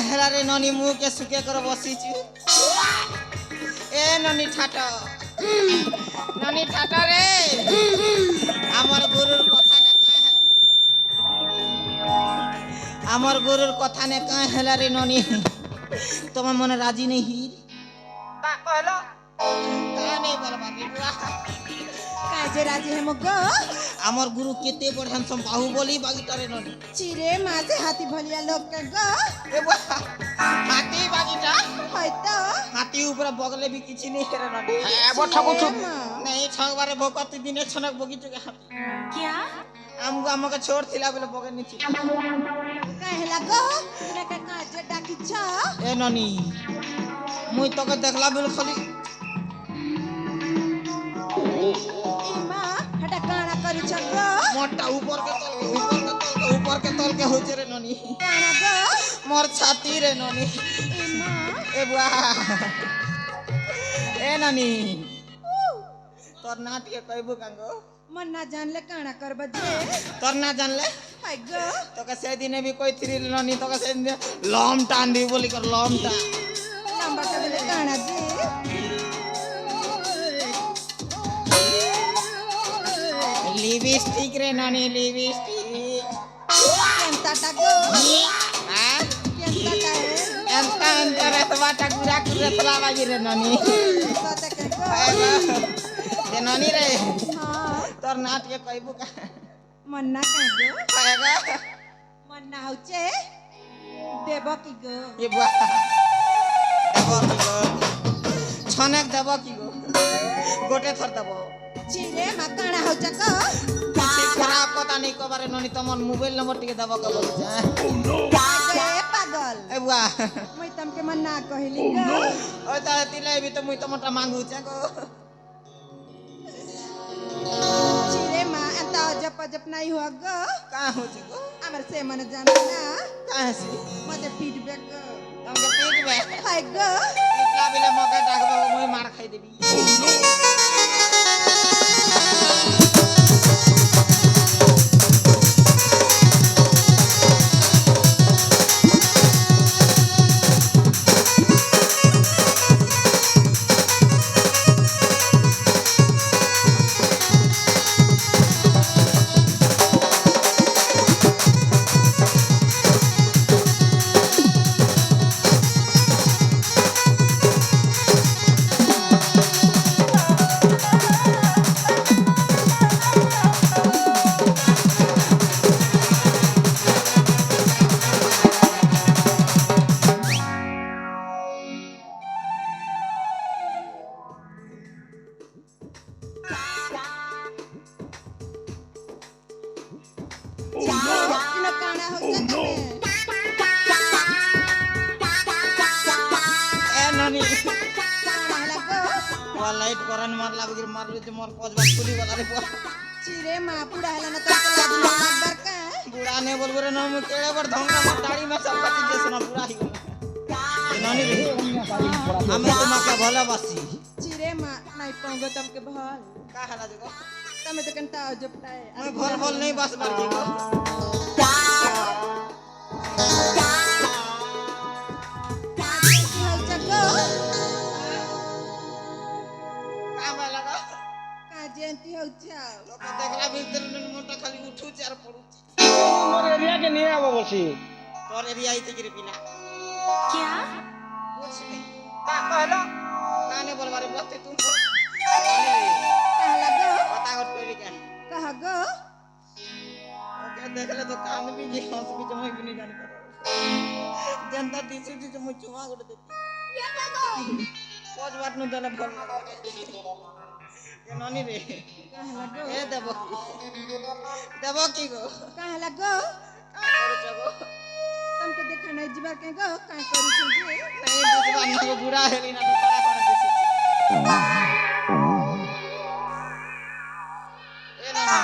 হেলারে ননি মুখে সুখে করে বসিছু এ ননি ঠাটা ননি ঠাটা রে আমার গুরুর কথা নে আমার গুরুর কথা নে কাঁ হেলারে ননি তোমার মনে রাজি নেই হির তা কহলো কা নেই বলবা বুয়া কাজে রাজি হে মগ আমার গুরু কেতে বড় হ্যান্ডসাম বাহুবলী বাগিটারে ননি চিরে মাঝে হাতি ভলিয়া লোক কে গো এ বুয়া হাতি বাগিটা হয়তো হাতি উপরে বগলে भी किसी नहीं करे ननी হ্যাঁ বঠা বঠু नहीं छगबारे भोकती दिने छनक बगीचे के हाथी क्या हमको छोड़ थिला बोले बगे नहीं थी कहला गो तने के काजे डाकी छ ए ननी मुई तो के देखला बिल खाली इमा हटा काना करू छ गो मोटा ऊपर के तल के हो रे ननी काना गो मोर छाती रे ननी इमा ए बुआ ए ननी तोर नाट के कहबो कांगो मन ना जान ले काना कर बजे तोर ना जान ले हाय गो तो के से दिन भी कोई थ्रिल ननी तो के से दिन लॉम टान दी बोली कर लॉम टा लंबा कर ले काना दे लिपस्टिक रे ननी लिपस्टिक केंता टा गो हां केंता टा है एंता रतवा टकुरा कुरतला बागी रे ननी सोते के गो ए ननी रे हां तोर नाट के कहबो का मन ना का गो आएगा मन ना होचे देबो की गो ये बुआ देबो की गो छनक देबो की गो गोटे थर देबो चिरे मा काना होचे गो किसी खराब पता नहीं को बारे ननी तमन मोबाइल नंबर टिके देबो का बोल जा ए पागल ए बुआ मैं तमके मन ना कहली गो ओ ता तिले भी तो मुई तमटा मांगू छ गो चिरे मा एता जप नहीं हुआ गो का हो छ गो हमर से मन जाना ना काहे से मते फीडबैक गो हमके पीट बे हाय गो इतला बिले मौका डाकबो मुई मार खाई देबी इना काना होचे तमे ए ननी काना हला गो वो लाइट करन मारला बगिर मारले तो मोर पज बात खुली वाला रे बुआ चिरे मा पुड़ा हला ना तो लाज ना बर का बुढ़ा ने बोल बोले ना मैं केड़े बार धंगा मोर दाढ़ी में सब पति जैसे ना बुढ़ा ही ननी रे हमें तो मां का भला बसी चिरे मा नहीं पाऊंगा तमके भल का हला देखो तमे तो कंटा जपटाए मैं भल भल नहीं बस मार के गो होचे गो का में लगा का जयंती होचे लोग देखला भीतर मोटा खाली उठू चार पड़ू মোর এরিয়া কে নিয়ে আবো বলছি तोर एरिया आई थे पिला क्या कुछ नहीं का कहलो काने बोल बारे बत्ते तुम कहला गो बता गट कोई क्या कह गो ओके देख ले तो कान भी जी हंस भी जमई भी नहीं जाने पर जनता दिसु जी जमई चुमा गट देती ये गो पोज बात न देला भल ये ननी रे कहला गो ए देबो की गो कहला गो का करू छगो तमके देखा नहीं जीवा के गो का करू छी जे नहीं दिसबा न बुढ़ा हेली ना तो बड़ा कोन दिसु ए ननी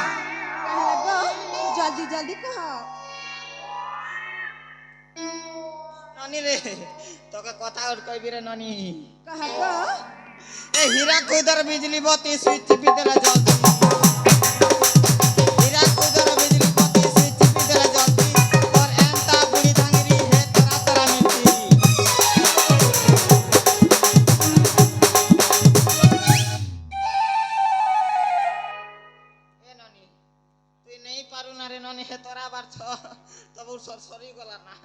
कहला गो जल्दी जल्दी कह ननी रे तो का कथा और कहबी रे ननी कह गो ए हीरा खुदर बिजली बत्ती स्विच भी देला जल्दी हीरा खुदर बिजली बत्ती स्विच भी देला जल्दी और एंता बुढ़ी धांगरी है तरा तरा मिलती ପାରୁନା ରେ ନନି ହେ ତରା ବାର୍ଥ ତବୁ ସରି ଗଲା ନା